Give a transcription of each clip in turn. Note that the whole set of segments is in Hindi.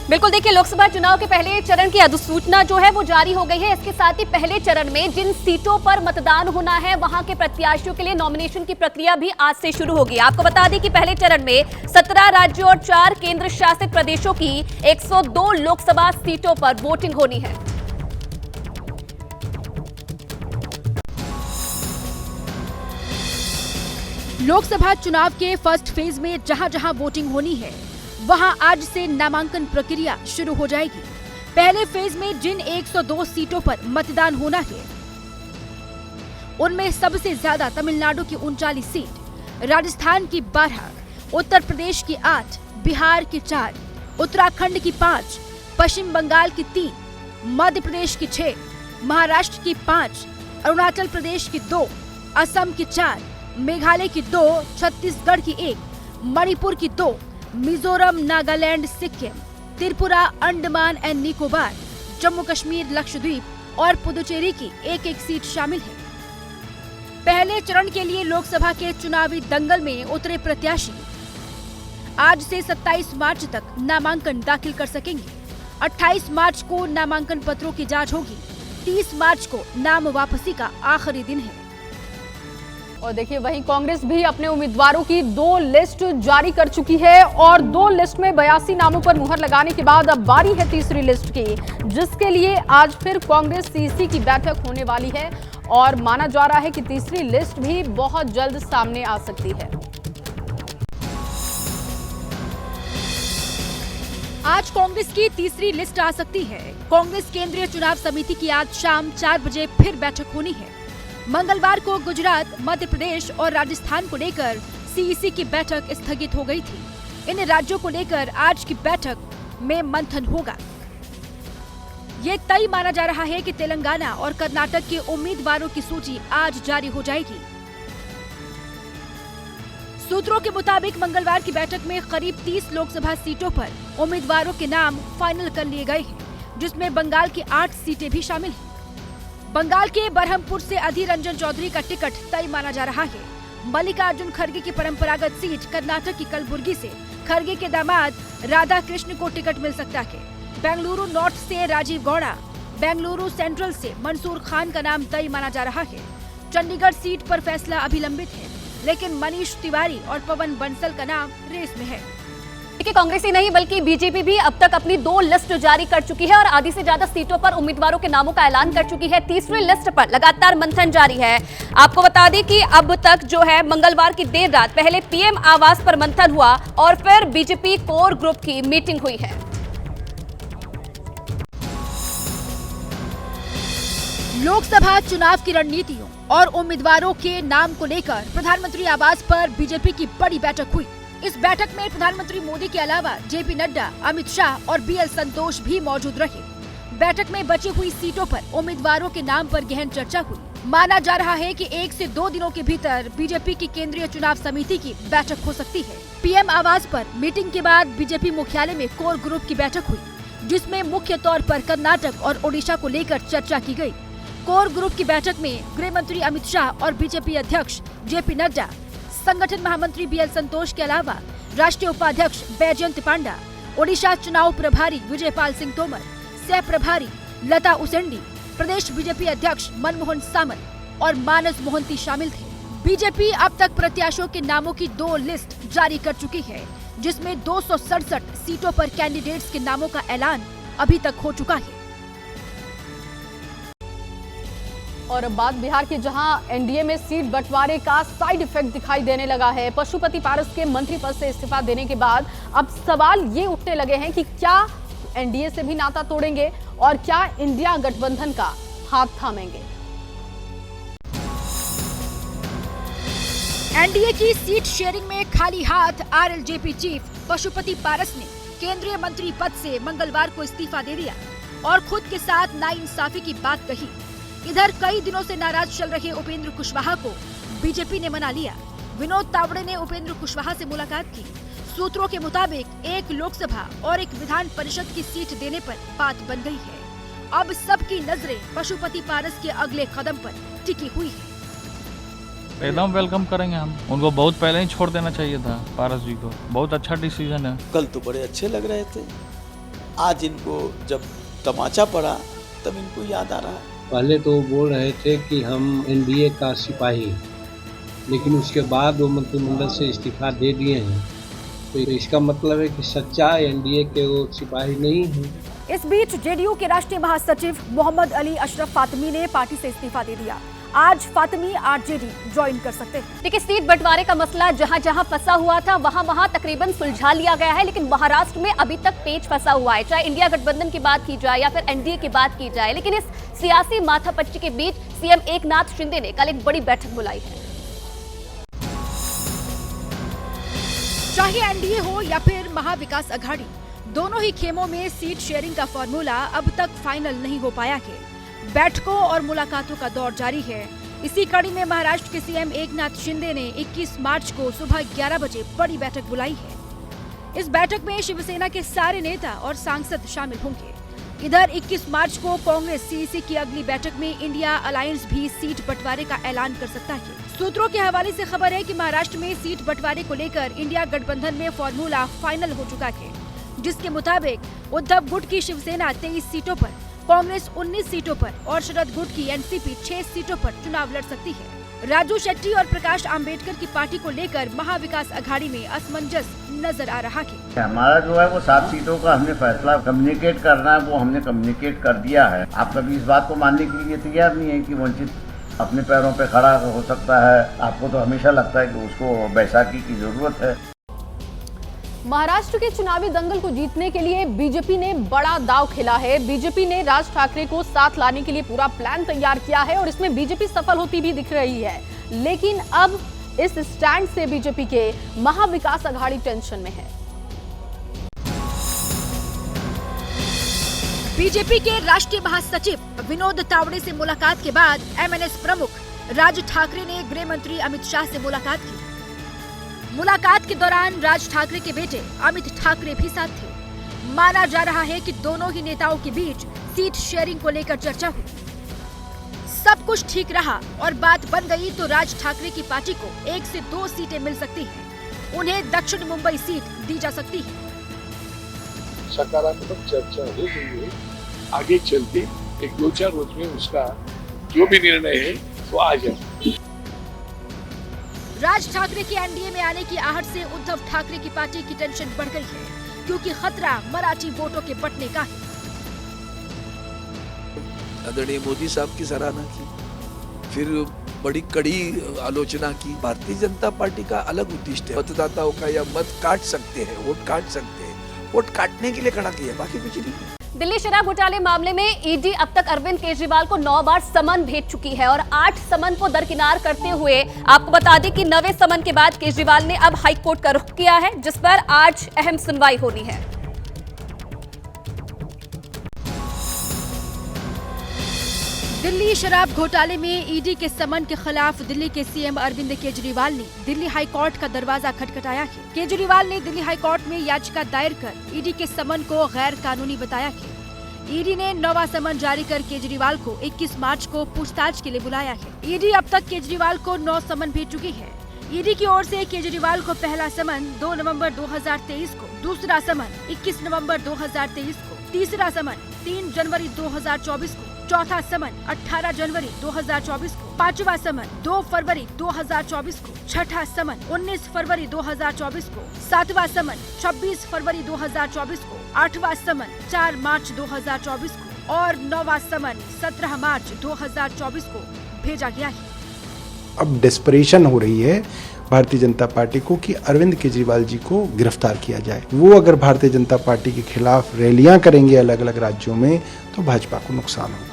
बिल्कुल, देखिए लोकसभा चुनाव के पहले चरण की अधिसूचना जो है वो जारी हो गई है। इसके साथ ही पहले चरण में जिन सीटों पर मतदान होना है वहां के प्रत्याशियों के लिए नॉमिनेशन की प्रक्रिया भी आज से शुरू होगी। आपको बता दें कि पहले चरण में 17 राज्यों और 4 केंद्र शासित प्रदेशों की 102 लोकसभा सीटों पर वोटिंग होनी है। लोकसभा चुनाव के फर्स्ट फेज में जहां जहां वोटिंग होनी है वहां आज से नामांकन प्रक्रिया शुरू हो जाएगी। पहले फेज में जिन 102 सीटों पर मतदान होना है उनमें सबसे ज्यादा तमिलनाडु की 39 सीट, राजस्थान की 12, उत्तर प्रदेश की 8, बिहार की 4, उत्तराखंड की 5, पश्चिम बंगाल की 3, मध्य प्रदेश की 6, महाराष्ट्र की 5, अरुणाचल प्रदेश की 2, असम की 4, मेघालय की 2, छत्तीसगढ़ की 1, मणिपुर की 2, मिजोरम, नागालैंड, सिक्किम, त्रिपुरा, अंडमान एंड निकोबार, जम्मू कश्मीर, लक्षद्वीप और पुदुचेरी की एक सीट शामिल है। पहले चरण के लिए लोकसभा के चुनावी दंगल में उतरे प्रत्याशी आज से 27 मार्च तक नामांकन दाखिल कर सकेंगे। 28 मार्च को नामांकन पत्रों की जांच होगी। 30 मार्च को नाम वापसी का आखिरी दिन है। और देखिए वहीं कांग्रेस भी अपने उम्मीदवारों की 2 लिस्ट जारी कर चुकी है और 2 लिस्ट में 82 नामों पर मुहर लगाने के बाद अब बारी है तीसरी लिस्ट की, जिसके लिए आज फिर कांग्रेस सीसी की बैठक होने वाली है और माना जा रहा है कि तीसरी लिस्ट भी बहुत जल्द सामने आ सकती है। आज कांग्रेस की तीसरी लिस्ट आ सकती है। कांग्रेस केंद्रीय चुनाव समिति की आज शाम 4 बजे फिर बैठक होनी है। मंगलवार को गुजरात, मध्य प्रदेश और राजस्थान को लेकर सीईसी की बैठक स्थगित हो गई थी। इन राज्यों को लेकर आज की बैठक में मंथन होगा। ये तय माना जा रहा है कि तेलंगाना और कर्नाटक के उम्मीदवारों की सूची आज जारी हो जाएगी। सूत्रों के मुताबिक मंगलवार की बैठक में करीब 30 लोकसभा सीटों पर उम्मीदवारों के नाम फाइनल कर लिए गए हैं, जिसमें बंगाल की 8 सीटें भी शामिल हैं। बंगाल के बरहमपुर से अधीर रंजन चौधरी का टिकट तय माना जा रहा है। मल्लिकार्जुन खड़गे की परंपरागत सीट कर्नाटक की कलबुर्गी से खड़गे के दामाद राधा कृष्ण को टिकट मिल सकता है। बेंगलुरु नॉर्थ से राजीव गौड़ा, बेंगलुरु सेंट्रल से मंसूर खान का नाम तय माना जा रहा है। चंडीगढ़ सीट पर फैसला अभी लंबित है, लेकिन मनीष तिवारी और पवन बंसल का नाम रेस में है। देखिए, कांग्रेस ही नहीं बल्कि बीजेपी भी अब तक अपनी 2 लिस्ट जारी कर चुकी है और आधी से ज्यादा सीटों पर उम्मीदवारों के नामों का ऐलान कर चुकी है। तीसरी लिस्ट पर लगातार मंथन जारी है। आपको बता दें कि अब तक जो है मंगलवार की देर रात पहले पीएम आवास पर मंथन हुआ और फिर बीजेपी कोर ग्रुप की मीटिंग हुई है। लोकसभा चुनाव की रणनीतियों और उम्मीदवारों के नाम को लेकर प्रधानमंत्री आवास पर बीजेपी की बड़ी बैठक हुई। इस बैठक में प्रधानमंत्री मोदी के अलावा जेपी नड्डा, अमित शाह और बीएल संतोष भी मौजूद रहे। बैठक में बची हुई सीटों पर उम्मीदवारों के नाम पर गहन चर्चा हुई। माना जा रहा है कि 1 से 2 दिनों के भीतर बीजेपी की केंद्रीय चुनाव समिति की बैठक हो सकती है। पीएम आवास पर मीटिंग के बाद बीजेपी मुख्यालय में कोर ग्रुप की बैठक हुई, जिसमें मुख्य तौर पर कर्नाटक और ओडिशा को लेकर चर्चा की गयी। कोर ग्रुप की बैठक में गृह मंत्री अमित शाह और बीजेपी अध्यक्ष जेपी नड्डा, संगठन महामंत्री बीएल संतोष के अलावा राष्ट्रीय उपाध्यक्ष बैजयंत पांडा, ओडिशा चुनाव प्रभारी विजयपाल सिंह तोमर, सह प्रभारी लता उसेंडी, प्रदेश बीजेपी अध्यक्ष मनमोहन सामंत और मानस मोहंती शामिल थे। बीजेपी अब तक प्रत्याशियों के नामों की 2 लिस्ट जारी कर चुकी है, जिसमें 267 सीटों पर कैंडिडेट्स के नामों का ऐलान अभी तक हो चुका है। और अब बात बिहार की, जहां एनडीए में सीट बंटवारे का साइड इफेक्ट दिखाई देने लगा है। पशुपति पारस के मंत्री पद से इस्तीफा देने के बाद अब सवाल ये उठने लगे हैं कि क्या एनडीए से भी नाता तोड़ेंगे और क्या इंडिया गठबंधन का हाथ थामेंगे। एनडीए की सीट शेयरिंग में खाली हाथ आरएलजेपी चीफ पशुपति पारस ने केंद्रीय मंत्री पद से मंगलवार को इस्तीफा दे दिया और खुद के साथ नाइंसाफी की बात कही। इधर कई दिनों से नाराज चल रहे उपेंद्र कुशवाहा को बीजेपी ने मना लिया। विनोद तावड़े ने उपेंद्र कुशवाहा से मुलाकात की। सूत्रों के मुताबिक एक लोकसभा और एक विधान परिषद की सीट देने पर बात बन गई है। अब सबकी नजरें पशुपति पारस के अगले कदम पर टिकी हुई है। एकदम वेलकम करेंगे हम उनको। बहुत पहले ही छोड़ देना चाहिए था पारस जी को। बहुत अच्छा डिसीजन है। कल तो बड़े अच्छे लग रहे थे, आज इनको जब तमाचा पड़ा तब इनको याद आ रहा है। पहले तो वो बोल रहे थे कि हम एनडीए का सिपाही, लेकिन उसके बाद वो मंत्रिमंडल से इस्तीफा दे दिए हैं, तो इसका मतलब है कि सच्चा एनडीए के वो सिपाही नहीं है। इस बीच जेडीयू के राष्ट्रीय महासचिव मोहम्मद अली अशरफ फातमी ने पार्टी से इस्तीफा दे दिया। आज फातमी आरजेडी ज्वाइन कर सकते हैं। देखिए, सीट बंटवारे का मसला जहां जहां फंसा हुआ था वहां तकरीबन सुलझा लिया गया है, लेकिन महाराष्ट्र में अभी तक पेच फंसा हुआ है। चाहे इंडिया गठबंधन की बात की जाए या फिर एनडीए की बात की जाए, लेकिन इस सियासी माथापच्ची के बीच सीएम एकनाथ शिंदे ने कल एक बड़ी बैठक बुलाई है। चाहे एनडीए हो या फिर महाविकास अघाड़ी, दोनों ही खेमों में सीट शेयरिंग का फॉर्मूला अब तक फाइनल नहीं हो पाया है। बैठकों और मुलाकातों का दौर जारी है। इसी कड़ी में महाराष्ट्र के सीएम एकनाथ शिंदे ने 21 मार्च को सुबह 11 बजे बड़ी बैठक बुलाई है। इस बैठक में शिवसेना के सारे नेता और सांसद शामिल होंगे। इधर 21 मार्च को कांग्रेस सीईसी की अगली बैठक में इंडिया अलायंस भी सीट बंटवारे का ऐलान कर सकता है। सूत्रों के हवाले से खबर है कि महाराष्ट्र में सीट बंटवारे को लेकर इंडिया गठबंधन में फॉर्मूला फाइनल हो चुका है, जिसके मुताबिक उद्धव गुट की शिवसेना 23 सीटों पर, कांग्रेस 19 सीटों पर और शरद गुट की एनसीपी 6 सीटों पर चुनाव लड़ सकती है। राजू शेट्टी और प्रकाश आंबेडकर की पार्टी को लेकर महाविकास अघाड़ी में असमंजस नजर आ रहा है। हमारा जो है वो 7 सीटों का हमने फैसला कम्युनिकेट करना है, वो हमने कम्युनिकेट कर दिया है। आप कभी इस बात को मानने के लिए तैयार नहीं है कि वंचित अपने पैरों पे खड़ा हो सकता है। आपको तो हमेशा लगता है कि उसको बैसाखी की जरूरत है। महाराष्ट्र के चुनावी दंगल को जीतने के लिए बीजेपी ने बड़ा दांव खेला है। बीजेपी ने राज ठाकरे को साथ लाने के लिए पूरा प्लान तैयार किया है और इसमें बीजेपी सफल होती भी दिख रही है। लेकिन अब इस स्टैंड से बीजेपी के महाविकास अघाड़ी टेंशन में है। बीजेपी के राष्ट्रीय महासचिव विनोद तावड़े से मुलाकात के बाद एमएनएस प्रमुख राज ठाकरे ने गृह मंत्री अमित शाह से मुलाकात की। मुलाकात के दौरान राज ठाकरे के बेटे अमित ठाकरे भी साथ थे। माना जा रहा है कि दोनों ही नेताओं के बीच सीट शेयरिंग को लेकर चर्चा हुई। सब कुछ ठीक रहा और बात बन गई तो राज ठाकरे की पार्टी को 1 से 2 सीटें मिल सकती हैं। उन्हें दक्षिण मुंबई सीट दी जा सकती है। सकारात्मक चर्चा हो गई है। आगे चलते 1-2-4 रोज में उसका जो भी निर्णय है वो आ जाए। राज ठाकरे के एनडीए में आने की आहट से उद्धव ठाकरे की पार्टी की टेंशन बढ़ गई है, क्योंकि खतरा मराठी वोटों के बंटने का है। आदरणीय मोदी साहब की सराहना की, फिर बड़ी कड़ी आलोचना की। भारतीय जनता पार्टी का अलग उद्देश्य है, मतदाताओं का या मत काट सकते हैं, वोट काट सकते हैं, वोट काटने के लिए खड़ा किया, बाकी कुछ नहीं। दिल्ली शराब घोटाले मामले में ईडी अब तक अरविंद केजरीवाल को 9 बार समन भेज चुकी है और 8 समन को दरकिनार करते हुए आपको बता दें कि 9वें समन के बाद केजरीवाल ने अब हाई कोर्ट का रुख किया है, जिस पर आज अहम सुनवाई होनी है। दिल्ली शराब घोटाले में ईडी के समन के खिलाफ दिल्ली के सीएम अरविंद केजरीवाल ने दिल्ली हाई कोर्ट का दरवाजा खटखटाया है। केजरीवाल ने दिल्ली हाई कोर्ट में याचिका दायर कर ईडी के समन को गैर कानूनी बताया है। ईडी ने 9वां समन जारी कर केजरीवाल को 21 मार्च को पूछताछ के लिए बुलाया है। ईडी अब तक केजरीवाल को 9 समन भेज चुकी है। ईडी की ओर से केजरीवाल को पहला समन 2 नवंबर 2023 को, दूसरा समन 21 नवंबर 2023 को, तीसरा समन 3 जनवरी 2024 को, चौथा समन 18 जनवरी 2024 को, 5वां समन 2 फरवरी 2024 को, छठा समन 19 फरवरी 2024 को, 7वां समन 26 फरवरी 2024 को, 8वां समन 4 मार्च 2024 को और 9वां समन 17 मार्च 2024 को भेजा गया है। अब डेस्परेशन हो रही है भारतीय जनता पार्टी को कि अरविंद केजरीवाल जी को गिरफ्तार किया जाए। वो अगर भारतीय जनता पार्टी के खिलाफ रैलियां करेंगे अलग अलग राज्यों में तो भाजपा को नुकसान होगा।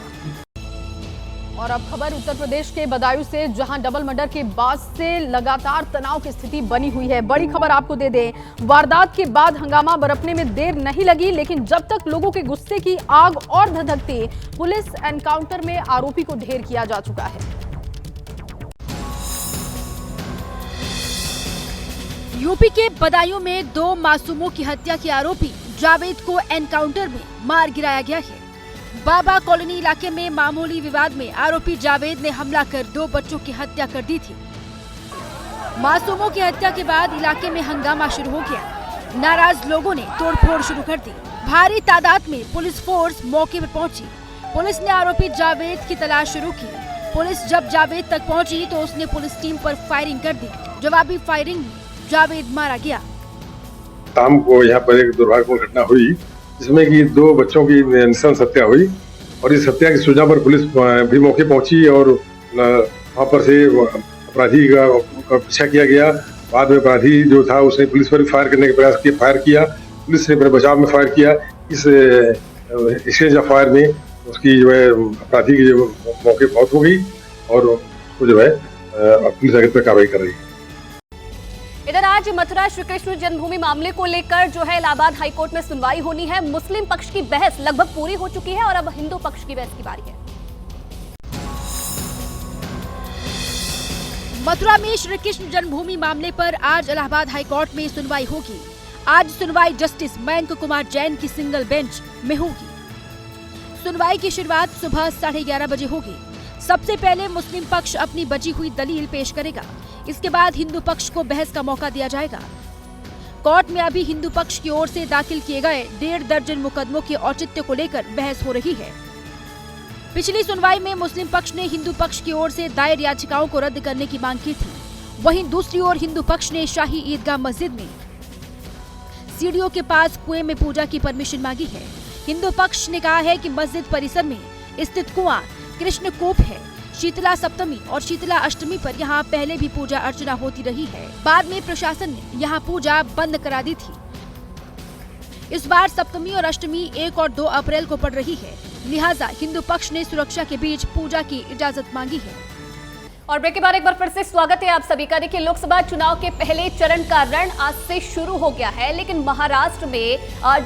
और अब खबर उत्तर प्रदेश के बदायूं से, जहां डबल मर्डर के बाद से लगातार तनाव की स्थिति बनी हुई है। बड़ी खबर आपको दे दें, वारदात के बाद हंगामा बरपने में देर नहीं लगी, लेकिन जब तक लोगों के गुस्से की आग और धधकती, पुलिस एनकाउंटर में आरोपी को ढेर किया जा चुका है। यूपी के बदायूं में 2 मासूमों की हत्या के आरोपी जावेद को एनकाउंटर में मार गिराया गया है। बाबा कॉलोनी इलाके में मामूली विवाद में आरोपी जावेद ने हमला कर 2 बच्चों की हत्या कर दी थी। मासूमों की हत्या के बाद इलाके में हंगामा शुरू हो गया। नाराज लोगों ने तोड़फोड़ शुरू कर दी। भारी तादाद में पुलिस फोर्स मौके पर पहुंची। पुलिस ने आरोपी जावेद की तलाश शुरू की। पुलिस जब जावेद तक पहुंची तो उसने पुलिस टीम पर फायरिंग कर दी। जवाबी फायरिंग में जावेद मारा गया। शाम को यहाँ पर एक दुर्भाग्यपूर्ण घटना हुई जिसमें कि 2 बच्चों की नृशंस हत्या हुई और इस हत्या की सूचना पर पुलिस भी मौके पहुंची और वहाँ पर से अपराधी का पीछा किया गया। बाद में अपराधी जो था उसने पुलिस पर फायर करने का प्रयास किया, फायर किया। पुलिस ने अपने बचाव में फायर किया। इस एक्सचेंज ऑफ फायर में उसकी जो है अपराधी की जो मौके मौत हो गई और उसको जो है पुलिस आगे पर कार्रवाई कर रही है। इधर आज मथुरा श्री कृष्ण जन्मभूमि मामले को लेकर जो है इलाहाबाद हाईकोर्ट में सुनवाई होनी है। मुस्लिम पक्ष की बहस लगभग पूरी हो चुकी है और अब हिंदू पक्ष की बहस की बारी है। मथुरा में श्री कृष्ण जन्मभूमि मामले पर आज इलाहाबाद हाईकोर्ट में सुनवाई होगी। आज सुनवाई जस्टिस मयंक कुमार जैन की सिंगल बेंच में होगी। सुनवाई की शुरुआत सुबह 11:30 बजे होगी। सबसे पहले मुस्लिम पक्ष अपनी बची हुई दलील पेश करेगा। इसके बाद हिंदू पक्ष को बहस का मौका दिया जाएगा। कोर्ट में अभी हिंदू पक्ष की ओर से दाखिल किए गए 1.5 दर्जन मुकदमों के औचित्य को लेकर बहस हो रही है। पिछली सुनवाई में मुस्लिम पक्ष ने हिंदू पक्ष की ओर से दायर याचिकाओं को रद्द करने की मांग की थी। वहीं दूसरी ओर हिंदू पक्ष ने शाही ईदगाह मस्जिद में सीढ़ियों के पास कुएं में पूजा की परमिशन मांगी है। हिंदू पक्ष ने कहा है कि मस्जिद परिसर में स्थित कुआं कृष्णकूप है। शीतला सप्तमी और शीतला अष्टमी पर यहाँ पहले भी पूजा अर्चना होती रही है। बाद में प्रशासन ने यहाँ पूजा बंद करा दी थी। इस बार सप्तमी और अष्टमी 1 और 2 अप्रैल को पड़ रही है, लिहाजा हिंदू पक्ष ने सुरक्षा के बीच पूजा की इजाजत मांगी है। और ब्रेक के बाद एक बार फिर से स्वागत है आप सभी का। देखिए, लोकसभा चुनाव के पहले चरण का रण आज से शुरू हो गया है, लेकिन महाराष्ट्र में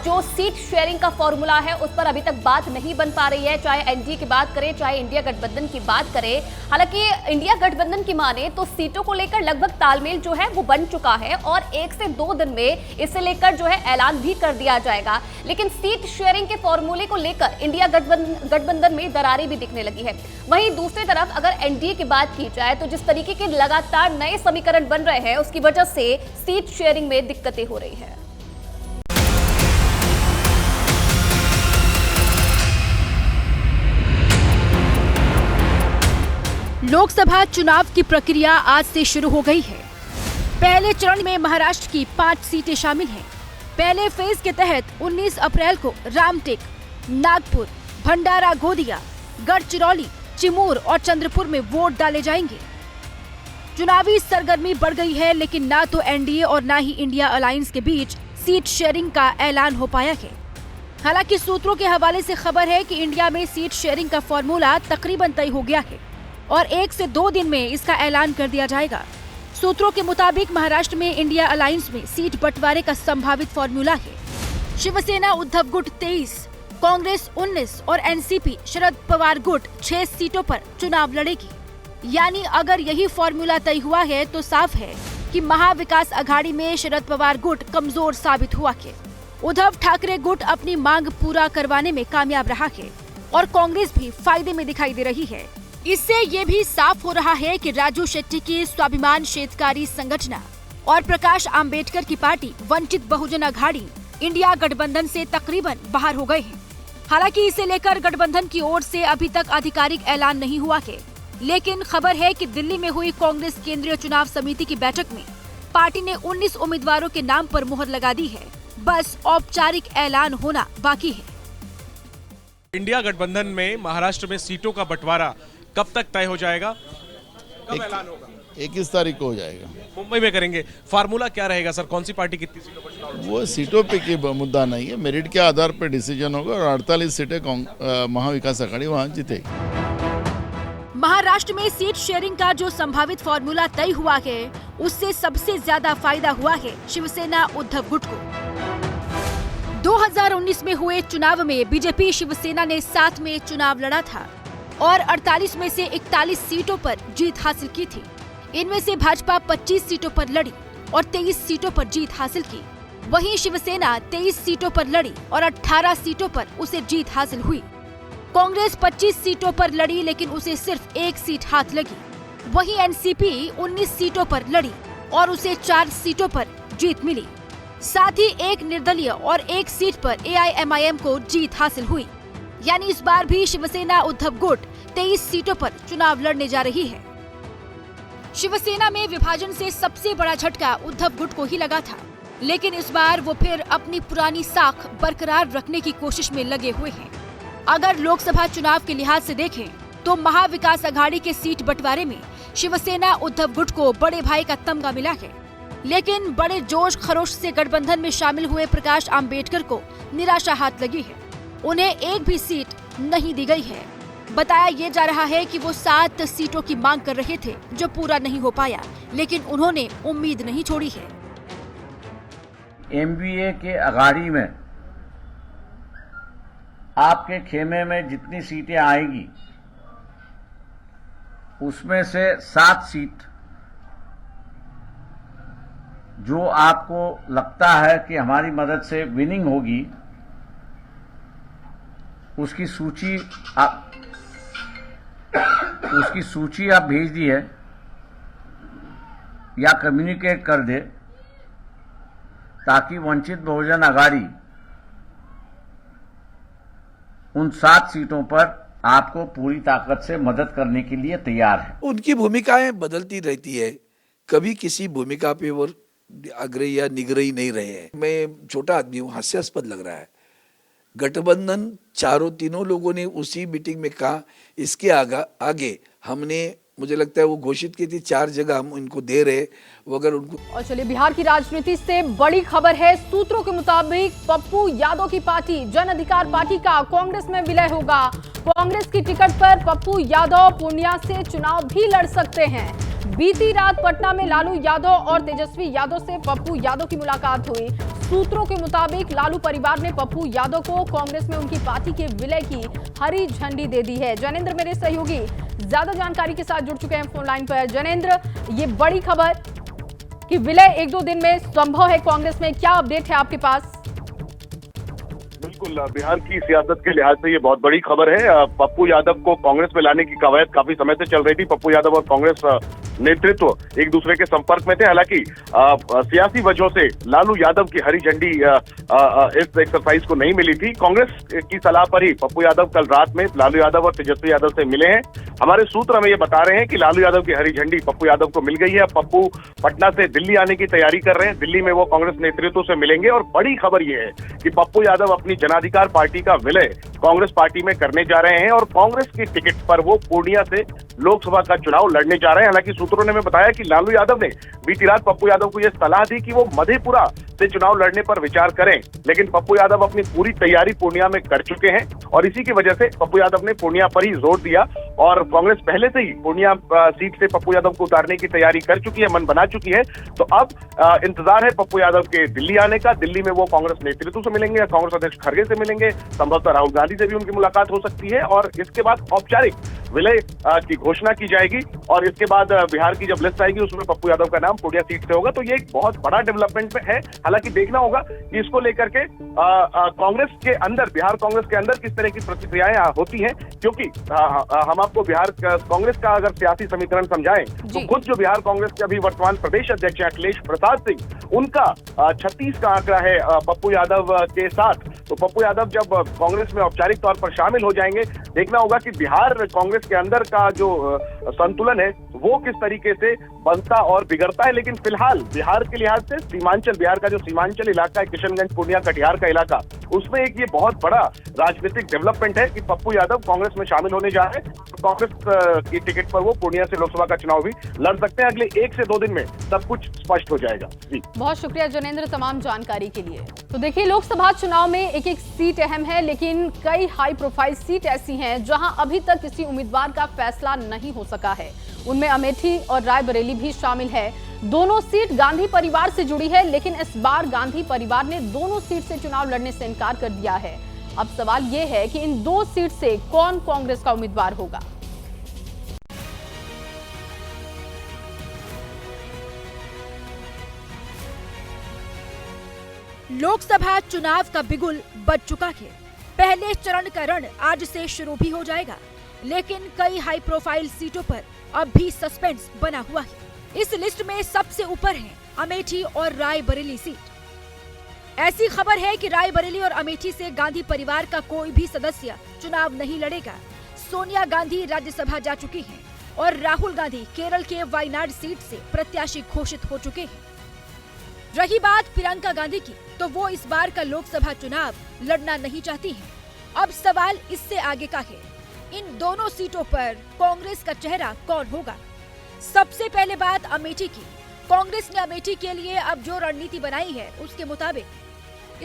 जो सीट शेयरिंग का फॉर्मूला है उस पर अभी तक बात नहीं बन पा रही है। चाहे एनडीए की बात करें, चाहे इंडिया गठबंधन की बात करें। हालांकि इंडिया गठबंधन की माने तो सीटों को लेकर लगभग तालमेल जो है वो बन चुका है और 1 से 2 दिन में इसे लेकर जो है ऐलान भी कर दिया जाएगा। लेकिन सीट शेयरिंग के फॉर्मूले को लेकर इंडिया गठबंधन में दरारें भी दिखने लगी है। वहीं दूसरी तरफ अगर एनडीए की बात की जाए तो जिस तरीके के लगातार नए समीकरण बन रहे हैं उसकी वजह से सीट शेयरिंग में दिक्कतें हो रही है। लोकसभा चुनाव की प्रक्रिया आज से शुरू हो गई है। पहले चरण में महाराष्ट्र की 5 सीटें शामिल हैं। पहले फेज के तहत 19 अप्रैल को रामटेक, नागपुर, भंडारा गोंदिया, गढ़चिरौली, चिमूर और चंद्रपुर में वोट डाले जाएंगे। चुनावी सरगर्मी बढ़ गई है, लेकिन ना तो एनडीए और ना ही इंडिया अलायंस के बीच सीट शेयरिंग का ऐलान हो पाया है। हालांकि सूत्रों के हवाले से खबर है कि इंडिया में सीट शेयरिंग का फॉर्मूला तकरीबन तय हो गया है और 1 से 2 दिन में इसका ऐलान कर दिया जाएगा। सूत्रों के मुताबिक महाराष्ट्र में इंडिया अलायंस में सीट बंटवारे का संभावित फॉर्मूला है। शिवसेना उद्धव गुट 23, कांग्रेस 19 और एनसीपी शरद पवार गुट 6 सीटों पर चुनाव लड़ेगी। यानी अगर यही फॉर्मूला तय हुआ है तो साफ है कि महाविकास अघाड़ी में शरद पवार गुट कमजोर साबित हुआ है। उद्धव ठाकरे गुट अपनी मांग पूरा करवाने में कामयाब रहा है और कांग्रेस भी फायदे में दिखाई दे रही है। इससे ये भी साफ हो रहा है कि राजू शेट्टी की स्वाभिमान शेतकारी संगठन और प्रकाश आम्बेडकर की पार्टी वंचित बहुजन अघाड़ी इंडिया गठबंधन से तकरीबन बाहर हो गए हैं। हालांकि इसे लेकर गठबंधन की ओर से अभी तक आधिकारिक ऐलान नहीं हुआ है, लेकिन खबर है कि दिल्ली में हुई कांग्रेस केंद्रीय चुनाव समिति की बैठक में पार्टी ने 19 उम्मीदवारों के नाम पर मुहर लगा दी है। बस औपचारिक ऐलान होना बाकी है। इंडिया गठबंधन में महाराष्ट्र में सीटों का बंटवारा कब तक तय हो जाएगा? कब ऐलान होगा? 21 तारीख को हो जाएगा। मुंबई में करेंगे। फार्मूला क्या रहेगा सर? कौन सी पार्टी कितनी सीटों पर चुनाव? वो सीटों पे की मुद्दा नहीं है, मेरिट के आधार पर डिसीजन होगा और 48 सीटें महाविकास अघाड़ी वहाँ जीतेगी। महाराष्ट्र में सीट शेयरिंग का जो संभावित फॉर्मूला तय हुआ है उससे सबसे ज्यादा फायदा हुआ है शिवसेना उद्धव गुट को। 2019 में हुए चुनाव में बीजेपी शिवसेना ने साथ में चुनाव लड़ा था और 48 में से 41 सीटों पर जीत हासिल की थी। इनमें से भाजपा 25 सीटों पर लड़ी और 23 सीटों पर जीत हासिल की। वहीं शिवसेना 23 सीटों पर लड़ी और 18 सीटों पर उसे जीत हासिल हुई। कांग्रेस 25 सीटों पर लड़ी लेकिन उसे सिर्फ 1 सीट हाथ लगी। वहीं एनसीपी 19 सीटों पर लड़ी और उसे 4 सीटों पर जीत मिली। साथ ही एक निर्दलीय और एक सीट पर AIMIM को जीत हासिल हुई। यानी इस बार भी शिवसेना उद्धव गुट 23 सीटों पर चुनाव लड़ने जा रही है। शिवसेना में विभाजन से सबसे बड़ा झटका उद्धव गुट को ही लगा था, लेकिन इस बार वो फिर अपनी पुरानी साख बरकरार रखने की कोशिश में लगे हुए हैं। अगर लोकसभा चुनाव के लिहाज से देखें तो महाविकास अघाड़ी के सीट बंटवारे में शिवसेना उद्धव गुट को बड़े भाई का तमगा मिला है, लेकिन बड़े जोश खरोश से गठबंधन में शामिल हुए प्रकाश आंबेडकर को निराशा हाथ लगी है। उन्हें एक भी सीट नहीं दी गई है। बताया ये जा रहा है कि वो 7 सीटों की मांग कर रहे थे, जो पूरा नहीं हो पाया, लेकिन उन्होंने उम्मीद नहीं छोड़ी है। MBA के अघाड़ी में आपके खेमे में जितनी सीटें आएगी उसमें से 7 सीट जो आपको लगता है कि हमारी मदद से विनिंग होगी, उसकी सूची आप भेज दी है या कम्युनिकेट कर दे, ताकि वंचित बहुजन अघाड़ी उन 7 सीटों पर आपको पूरी ताकत से मदद करने के लिए तैयार है। उनकी भूमिकाएं बदलती रहती है, कभी किसी भूमिका पे वो आग्रही या निग्रही नहीं रहे हैं। मैं छोटा आदमी हूँ, हास्यास्पद लग रहा है। गठबंधन तीनों लोगों ने उसी मीटिंग में कहा, इसके आगे हमने, मुझे लगता है वो घोषित की थी 4 जगह हम इनको दे रहे, वो अगर उनको। और चलिए बिहार की राजनीति से बड़ी खबर है। सूत्रों के मुताबिक पप्पू यादव की पार्टी जन अधिकार पार्टी का कांग्रेस में विलय होगा। कांग्रेस की टिकट पर पप्पू यादव पूर्णिया से चुनाव भी लड़ सकते हैं। बीती रात पटना में लालू यादव और तेजस्वी यादव से पप्पू यादव की मुलाकात हुई। सूत्रों के मुताबिक लालू परिवार ने पप्पू यादव को कांग्रेस में उनकी पार्टी के विलय की हरी झंडी दे दी है। जनेंद्र मेरे सहयोगी ज्यादा जानकारी के साथ जुड़ चुके हैं फोन लाइन पर। जनेंद्र, ये बड़ी खबर कि विलय 1-2 दिन में संभव है कांग्रेस में, क्या अपडेट है आपके पास? बिल्कुल, बिहार की सियासत के लिहाज से ये बहुत बड़ी खबर है। पप्पू यादव को कांग्रेस में लाने की कवायद काफी समय से चल रही थी। पप्पू यादव और कांग्रेस नेतृत्व एक दूसरे के संपर्क में थे। हालांकि सियासी वजहों से लालू यादव की हरी झंडी इस एक्सरसाइज को नहीं मिली थी। कांग्रेस की सलाह पर ही पप्पू यादव कल रात में लालू यादव और तेजस्वी यादव से मिले हैं। हमारे सूत्र हमें ये बता रहे हैं कि लालू यादव की हरी झंडी पप्पू यादव को मिल गई है। पप्पू पटना से दिल्ली आने की तैयारी कर रहे हैं। दिल्ली में वो कांग्रेस नेतृत्व से मिलेंगे और बड़ी खबर ये है कि पप्पू यादव अपनी जनाधिकार पार्टी का विलय कांग्रेस पार्टी में करने जा रहे हैं और कांग्रेस की टिकट पर वो पूर्णिया से लोकसभा का चुनाव लड़ने जा रहे हैं। हालांकि सूत्रों ने हमें बताया कि लालू यादव ने बीती रात पप्पू यादव को यह सलाह दी कि वो मधेपुरा से चुनाव लड़ने पर विचार करें, लेकिन पप्पू यादव अपनी पूरी तैयारी पूर्णिया में कर चुके हैं और इसी की वजह से पप्पू यादव ने पूर्णिया पर ही जोर दिया और कांग्रेस पहले से ही पूर्णिया सीट से पप्पू यादव को उतारने की तैयारी कर चुकी है, मन बना चुकी है। तो अब इंतजार है पप्पू यादव के दिल्ली आने का। दिल्ली में वो कांग्रेस नेतृत्व से मिलेंगे या कांग्रेस अध्यक्ष खड़गे से मिलेंगे, संभवतः राहुल गांधी से भी उनकी मुलाकात हो सकती है और इसके बाद औपचारिक विलय की घोषणा की जाएगी और इसके बाद बिहार की जब लिस्ट आएगी उसमें पप्पू यादव का नाम पूर्णिया सीट से होगा। तो ये एक बहुत बड़ा डेवलपमेंट है। हालांकि देखना होगा कि इसको लेकर के कांग्रेस के अंदर, बिहार कांग्रेस के अंदर किस तरह की प्रतिक्रियाएं होती हैं, क्योंकि हम आपको बिहार कांग्रेस का अगर सियासी समीकरण समझाएं तो खुद जो बिहार कांग्रेस के अभी वर्तमान प्रदेश अध्यक्ष हैं अखिलेश प्रसाद सिंह, उनका 36 का आंकड़ा है पप्पू यादव के साथ। तो पप्पू यादव जब कांग्रेस में औपचारिक तौर पर शामिल हो जाएंगे, देखना होगा कि बिहार कांग्रेस के अंदर का जो संतुलन है वो किस तरीके से बनता और बिगड़ता है। लेकिन फिलहाल बिहार के लिहाज से सीमांचल, बिहार का जो सीमांचल इलाका है, किशनगंज, पूर्णिया, कटिहार का इलाका, उसमें एक ये बहुत बड़ा राजनीतिक डेवलपमेंट है कि पप्पू यादव कांग्रेस में शामिल होने जा रहे हैं। तो कांग्रेस की टिकट पर वो पूर्णिया से लोकसभा का चुनाव भी लड़ सकते हैं। अगले 1 से 2 दिन में सब कुछ स्पष्ट हो जाएगा। जी, बहुत शुक्रिया जनेंद्र तमाम जानकारी के लिए। तो देखिए, लोकसभा चुनाव में एक एक सीट अहम है, लेकिन कई हाई प्रोफाइल सीट ऐसी हैं जहां अभी तक किसी उम्मीदवार का फैसला नहीं हो सका है। उनमें अमेठी और रायबरेली भी शामिल है। दोनों सीट गांधी परिवार से जुड़ी है, लेकिन इस बार गांधी परिवार ने दोनों सीट से चुनाव लड़ने से इनकार कर दिया है। अब सवाल यह है कि इन 2 सीट से कौन कांग्रेस का उम्मीदवार होगा। लोकसभा चुनाव का बिगुल बज चुका है। पहले चरण का रण आज से शुरू भी हो जाएगा, लेकिन कई हाई प्रोफाइल सीटों पर अब भी सस्पेंस बना हुआ है। इस लिस्ट में सबसे ऊपर है अमेठी और रायबरेली सीट। ऐसी खबर है कि रायबरेली और अमेठी से गांधी परिवार का कोई भी सदस्य चुनाव नहीं लड़ेगा। सोनिया गांधी राज्यसभा जा चुकी हैं और राहुल गांधी केरल के वायनाड सीट से प्रत्याशी घोषित हो चुके हैं। रही बात प्रियंका गांधी की, तो वो इस बार का लोकसभा चुनाव लड़ना नहीं चाहती हैं। अब सवाल इससे आगे का है, इन दोनों सीटों पर कांग्रेस का चेहरा कौन होगा। सबसे पहले बात अमेठी की। कांग्रेस ने अमेठी के लिए अब जो रणनीति बनाई है उसके मुताबिक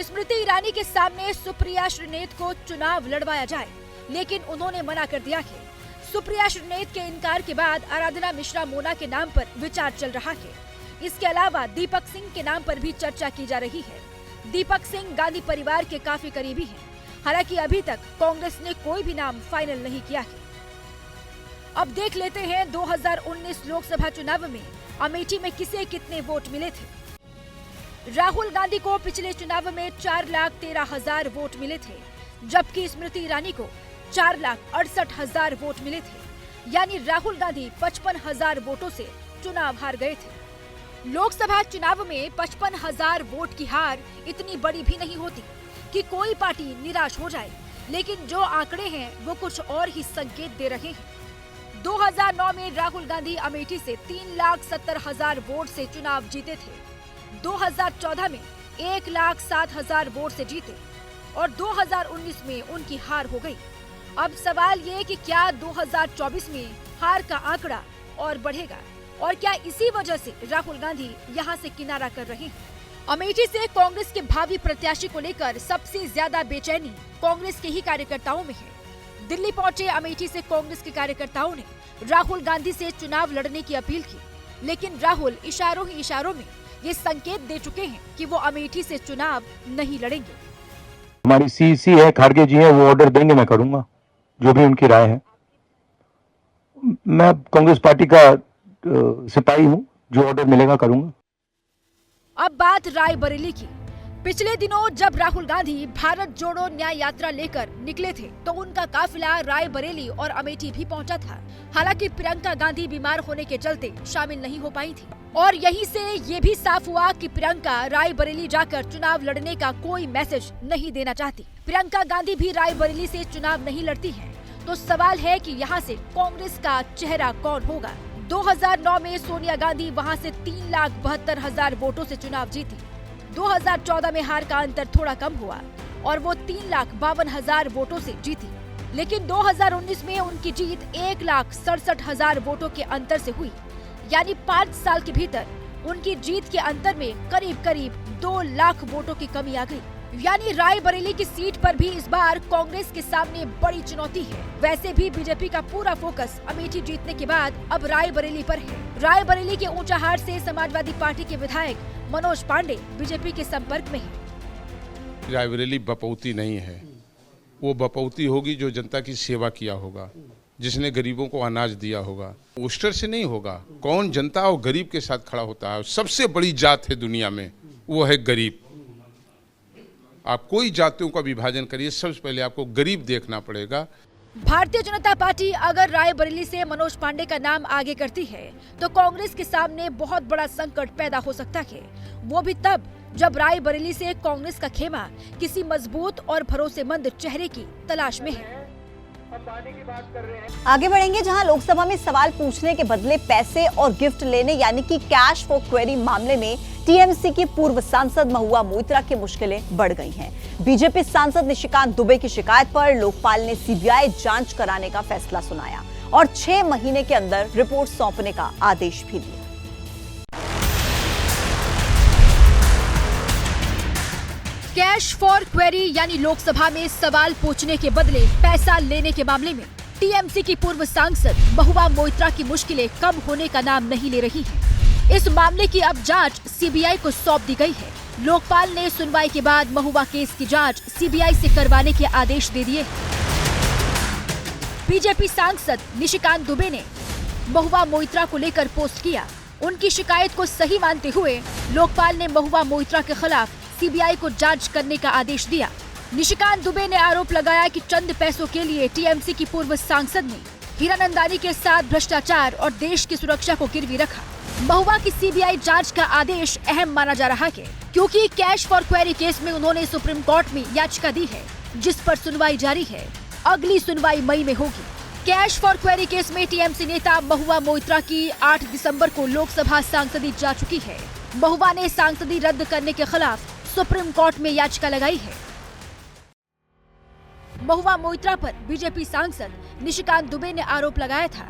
स्मृति ईरानी के सामने सुप्रिया श्रीनेत को चुनाव लड़वाया जाए, लेकिन उन्होंने मना कर दिया है। सुप्रिया श्रीनेत के इनकार के बाद आराधना मिश्रा मोना के नाम पर विचार चल रहा है। इसके अलावा दीपक सिंह के नाम पर भी चर्चा की जा रही है। दीपक सिंह गांधी परिवार के काफी करीबी हैं। हालांकि अभी तक कांग्रेस ने कोई भी नाम फाइनल नहीं किया है। अब देख लेते हैं 2019 लोकसभा चुनाव में अमेठी में किसे कितने वोट मिले थे। राहुल गांधी को पिछले चुनाव में 4,13,000 वोट मिले थे, जबकि स्मृति ईरानी को 4,68,000 वोट मिले थे। यानी राहुल गांधी 55,000 वोटों से चुनाव हार गए थे। लोकसभा चुनाव में 55,000 वोट की हार इतनी बड़ी भी नहीं होती कि कोई पार्टी निराश हो जाए, लेकिन जो आंकड़े हैं वो कुछ और ही संकेत दे रहे हैं। 2009 में राहुल गांधी अमेठी से 3,70,000 वोट से चुनाव जीते थे। 2014 में 1,07,000 वोट से जीते और 2019 में उनकी हार हो गई। अब सवाल ये कि क्या 2024 में हार का आंकड़ा और बढ़ेगा और क्या इसी वजह से राहुल गांधी यहां से किनारा कर रहे हैं। अमेठी से कांग्रेस के भावी प्रत्याशी को लेकर सबसे ज्यादा बेचैनी कांग्रेस के ही कार्यकर्ताओं में है। दिल्ली पहुंचे अमेठी से कांग्रेस के कार्यकर्ताओं ने राहुल गांधी से चुनाव लड़ने की अपील की, लेकिन राहुल इशारों ही इशारों में ये संकेत दे चुके हैं कि वो अमेठी से चुनाव नहीं लड़ेंगे। हमारी सीसी है, खाड़गे जी है, वो ऑर्डर देंगे, मैं करूंगा जो भी उनकी राय है। मैं कांग्रेस पार्टी का सिपाही हूं, जो ऑर्डर मिलेगा करूंगा। अब बात रायबरेली की। पिछले दिनों जब राहुल गांधी भारत जोड़ो न्याय यात्रा लेकर निकले थे, तो उनका काफिला रायबरेली और अमेठी भी पहुंचा था। हालांकि प्रियंका गांधी बीमार होने के चलते शामिल नहीं हो पाई थी और यहीं से ये भी साफ हुआ कि प्रियंका रायबरेली जाकर चुनाव लड़ने का कोई मैसेज नहीं देना चाहती। प्रियंका गांधी भी रायबरेली से चुनाव नहीं लड़ती हैं, तो सवाल है कि यहाँ से कांग्रेस का चेहरा कौन होगा। 2009 में सोनिया गांधी वहां से 3,72,000 वोटों से चुनाव जीती। 2014 में हार का अंतर थोड़ा कम हुआ और वो 3,52,000 वोटों से जीती, लेकिन 2019 में उनकी जीत 1,67,000 वोटों के अंतर से हुई। यानी 5 साल के भीतर उनकी जीत के अंतर में करीब करीब 2 लाख वोटों की कमी आ गई। यानी रायबरेली की सीट पर भी इस बार कांग्रेस के सामने बड़ी चुनौती है। वैसे भी बीजेपी का पूरा फोकस अमेठी जीतने के बाद अब रायबरेली पर है। रायबरेली के ऊंचाहार से समाजवादी पार्टी के विधायक मनोज पांडे बीजेपी के संपर्क में है। रायबरेली बपौती नहीं है, वो बपौती होगी जो जनता की सेवा किया होगा, जिसने गरीबों को अनाज दिया होगा। पोस्टर से नहीं होगा, कौन जनता और गरीब के साथ खड़ा होता है। सबसे बड़ी जात है दुनिया में, वो है गरीब। आप कोई जातियों का विभाजन करिए, सबसे पहले आपको गरीब देखना पड़ेगा। भारतीय जनता पार्टी अगर रायबरेली से मनोज पांडे का नाम आगे करती है, तो कांग्रेस के सामने बहुत बड़ा संकट पैदा हो सकता है। वो भी तब जब रायबरेली से कांग्रेस का खेमा किसी मजबूत और भरोसेमंद चेहरे की तलाश में है। आगे बढ़ेंगे, जहां लोकसभा में सवाल पूछने के बदले पैसे और गिफ्ट लेने यानी कि कैश फॉर क्वेरी मामले में टीएमसी की पूर्व सांसद महुआ मोइत्रा की मुश्किलें बढ़ गई हैं। बीजेपी सांसद निशिकांत दुबे की शिकायत पर लोकपाल ने सीबीआई जांच कराने का फैसला सुनाया और 6 महीने के अंदर रिपोर्ट सौंपने का आदेश भी दिया। कैश फॉर क्वेरी यानी लोकसभा में सवाल पूछने के बदले पैसा लेने के मामले में टीएमसी की पूर्व सांसद महुआ मोइत्रा की मुश्किलें कम होने का नाम नहीं ले रही हैं। इस मामले की अब जांच सीबीआई को सौंप दी गई है। लोकपाल ने सुनवाई के बाद महुआ केस की जांच सीबीआई से करवाने के आदेश दे दिए। बीजेपी सांसद निशिकांत दुबे ने महुआ मोइत्रा को लेकर पोस्ट किया। उनकी शिकायत को सही मानते हुए लोकपाल ने महुआ मोइत्रा के खिलाफ सीबीआई को जांच करने का आदेश दिया। निशिकांत दुबे ने आरोप लगाया कि चंद पैसों के लिए टीएमसी की पूर्व सांसद ने हीरानंदानी के साथ भ्रष्टाचार और देश की सुरक्षा को गिरवी रखा। महुआ की सीबीआई जांच का आदेश अहम माना जा रहा है, क्योंकि कैश फॉर क्वेरी केस में उन्होंने सुप्रीम कोर्ट में याचिका दी है, जिस पर सुनवाई जारी है। अगली सुनवाई मई में होगी। कैश फॉर क्वेरी केस में टीएमसी नेता महुआ मोइत्रा की 8 दिसंबर को लोकसभा सांसदी जा चुकी है। महुआ ने सांसदी रद्द करने के खिलाफ सुप्रीम कोर्ट में याचिका लगाई है। महुआ मोइत्रा पर बीजेपी सांसद निशिकांत दुबे ने आरोप लगाया था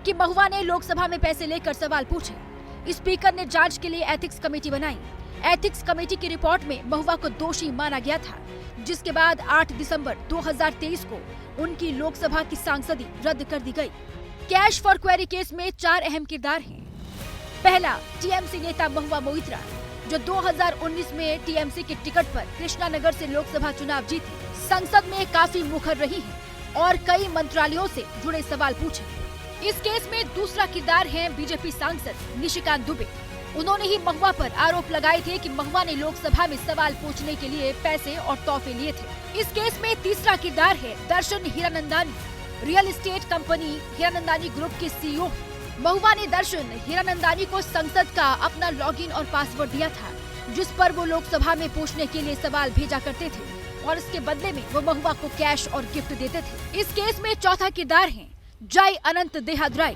कि महुआ ने लोकसभा में पैसे लेकर सवाल पूछे। स्पीकर ने जांच के लिए एथिक्स कमेटी बनाई। एथिक्स कमेटी की रिपोर्ट में महुआ को दोषी माना गया था, जिसके बाद 8 दिसंबर 2023 को उनकी लोकसभा की सांसदी रद्द कर दी गई। कैश फॉर क्वेरी केस में 4 अहम किरदार हैं। पहला, टीएमसी नेता महुआ मोइत्रा, जो 2019 में टीएमसी के टिकट पर कृष्णानगर से लोकसभा चुनाव जीती, संसद में काफी मुखर रही है और कई मंत्रालयों से जुड़े सवाल पूछे। इस केस में दूसरा किरदार है बीजेपी सांसद निशिकांत दुबे। उन्होंने ही महुआ पर आरोप लगाए थे कि महुआ ने लोकसभा में सवाल पूछने के लिए पैसे और तोहफे लिए थे। इस केस में तीसरा किरदार है Darshan Hiranandani, real estate company Hiranandani group के सीईओ। महुआ ने दर्शन हीरानंदानी को संसद का अपना लॉगिन और पासवर्ड दिया था, जिस पर वो लोकसभा में पूछने के लिए सवाल भेजा करते थे और इसके बदले में वो महुआ को कैश और गिफ्ट देते थे। इस केस में चौथा किरदार है जय अनंत देहाद्राई।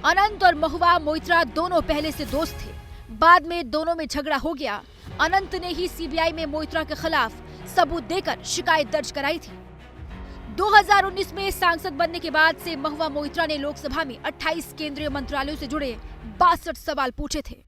अनंत और महुआ मोइत्रा दोनों पहले से दोस्त थे। बाद में दोनों में झगड़ा हो गया। अनंत ने ही सीबीआई में मोइत्रा के खिलाफ सबूत देकर शिकायत दर्ज कराई थी। 2019 में सांसद बनने के बाद से महुआ मोइत्रा ने लोकसभा में 28 केंद्रीय मंत्रालयों से जुड़े 62 सवाल पूछे थे।